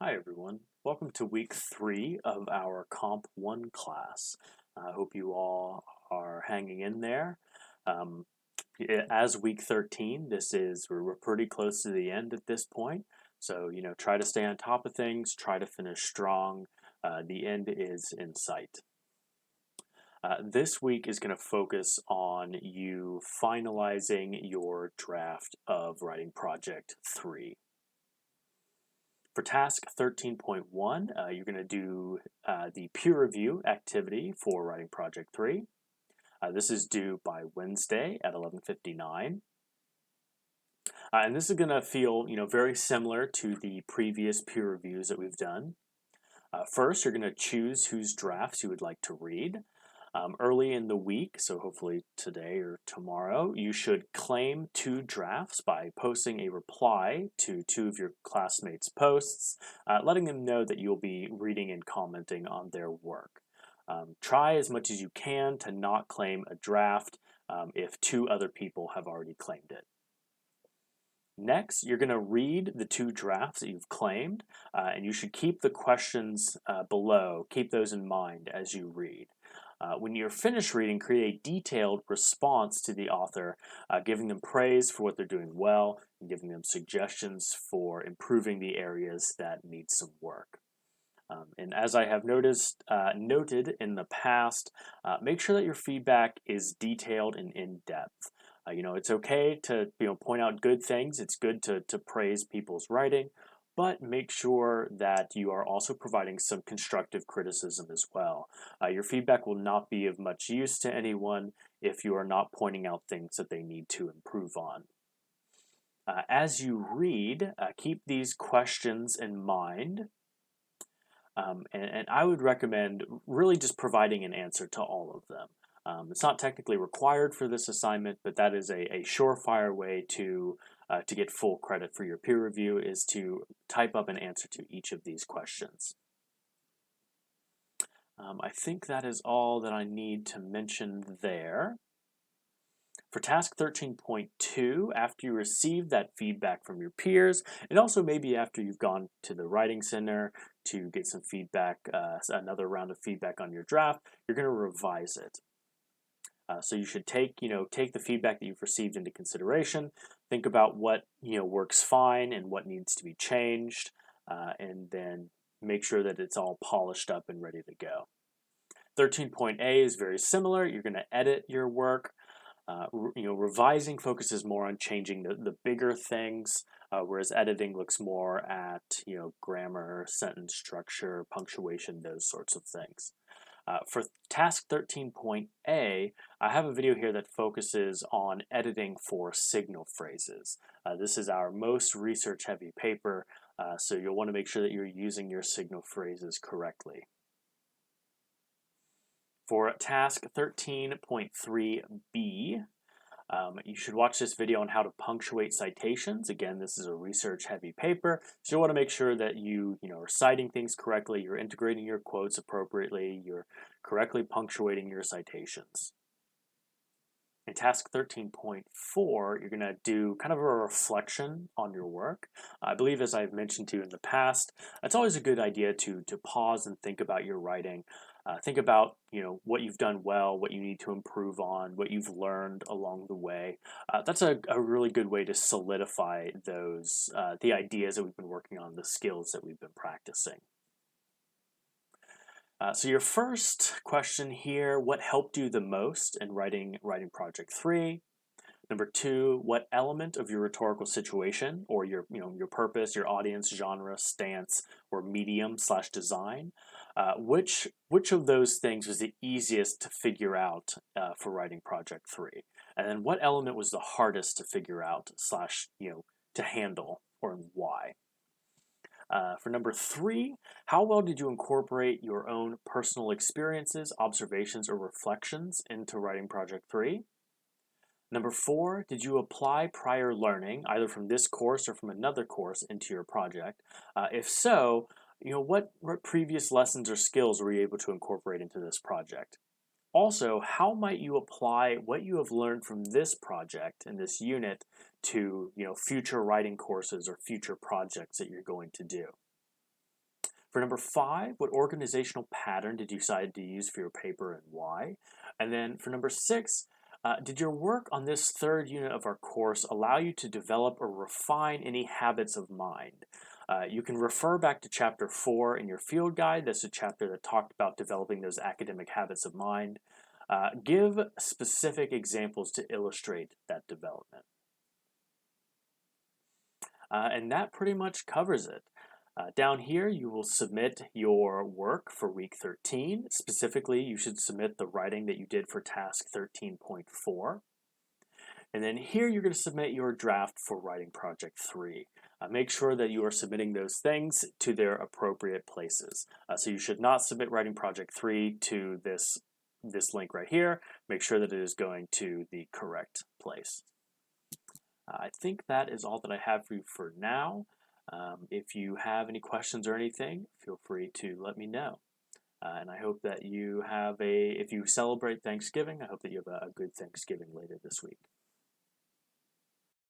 Hi everyone. Welcome to week 3 of our Comp 1 class. I hope you all are hanging in there. Um, as week 13, we're pretty close to the end at this point. So, try to stay on top of things, try to finish strong. The end is in sight. This week is going to focus on you finalizing your draft of Writing Project 3. For task 13.1, you're going to do the peer review activity for Writing Project 3. This is due by Wednesday at 11:59. And this is going to feel, very similar to the previous peer reviews that we've done. First, you're going to choose whose drafts you would like to read. Early in the week, so hopefully today or tomorrow, you should claim 2 drafts by posting a reply to 2 of your classmates' posts, letting them know that you'll be reading and commenting on their work. Try as much as you can to not claim a draft if 2 other people have already claimed it. Next, you're going to read the 2 drafts that you've claimed, and you should keep the questions below, keep those in mind as you read. When you're finished reading, create a detailed response to the author, giving them praise for what they're doing well and giving them suggestions for improving the areas that need some work. And as I have noted in the past, make sure that your feedback is detailed and in depth. It's okay to point out good things. It's good to praise people's writing, but make sure that you are also providing some constructive criticism as well. Your feedback will not be of much use to anyone if you are not pointing out things that they need to improve on. As you read, keep these questions in mind. And I would recommend really just providing an answer to all of them. It's not technically required for this assignment, but that is a surefire way to get full credit for your peer review is to type up an answer to each of these questions. I think that is all that I need to mention there. For task 13.2, after you receive that feedback from your peers, and also maybe after you've gone to the Writing Center to get some feedback, another round of feedback on your draft, you're going to revise it. So you should take the feedback that you've received into consideration, think about what works fine and what needs to be changed, and then make sure that it's all polished up and ready to go. 13.A is very similar. You're going to edit your work. Revising focuses more on changing the bigger things, whereas editing looks more at grammar, sentence structure, punctuation, those sorts of things. For task 13.A, I have a video here that focuses on editing for signal phrases. This is our most research-heavy paper, so you'll want to make sure that you're using your signal phrases correctly. For task 13.3b, you should watch this video on how to punctuate citations. Again, this is a research-heavy paper, so you want to make sure that you are citing things correctly, you're integrating your quotes appropriately, you're correctly punctuating your citations. In task 13.4, you're going to do kind of a reflection on your work. I believe, as I've mentioned to you in the past, it's always a good idea to pause and think about your writing. Think about what you've done well, what you need to improve on, what you've learned along the way. That's a really good way to solidify those the ideas that we've been working on, the skills that we've been practicing. So your first question here, what helped you the most in writing Project 3? Number 2, what element of your rhetorical situation or your purpose, your audience, genre, stance, or medium/design, which of those things was the easiest to figure out for writing Project 3? And then what element was the hardest to figure out / to handle, or why? For number 3, how well did you incorporate your own personal experiences, observations, or reflections into writing Project 3? Number 4, did you apply prior learning, either from this course or from another course, into your project? If so, what previous lessons or skills were you able to incorporate into this project? Also, how might you apply what you have learned from this project and this unit to future writing courses or future projects that you're going to do? For number 5, what organizational pattern did you decide to use for your paper and why? And then for number 6, did your work on this third unit of our course allow you to develop or refine any habits of mind? You can refer back to chapter 4 in your field guide. That's a chapter that talked about developing those academic habits of mind. Give specific examples to illustrate that development. And that pretty much covers it. Down here, you will submit your work for week 13. Specifically, you should submit the writing that you did for task 13.4. And then here, you're going to submit your draft for writing project 3. Make sure that you are submitting those things to their appropriate places. So you should not submit writing project 3 to this link right here. Make sure that it is going to the correct place. I think that is all that I have for you for now. If you have any questions or anything, feel free to let me know. And I hope that you have if you celebrate Thanksgiving, I hope that you have a good Thanksgiving later this week.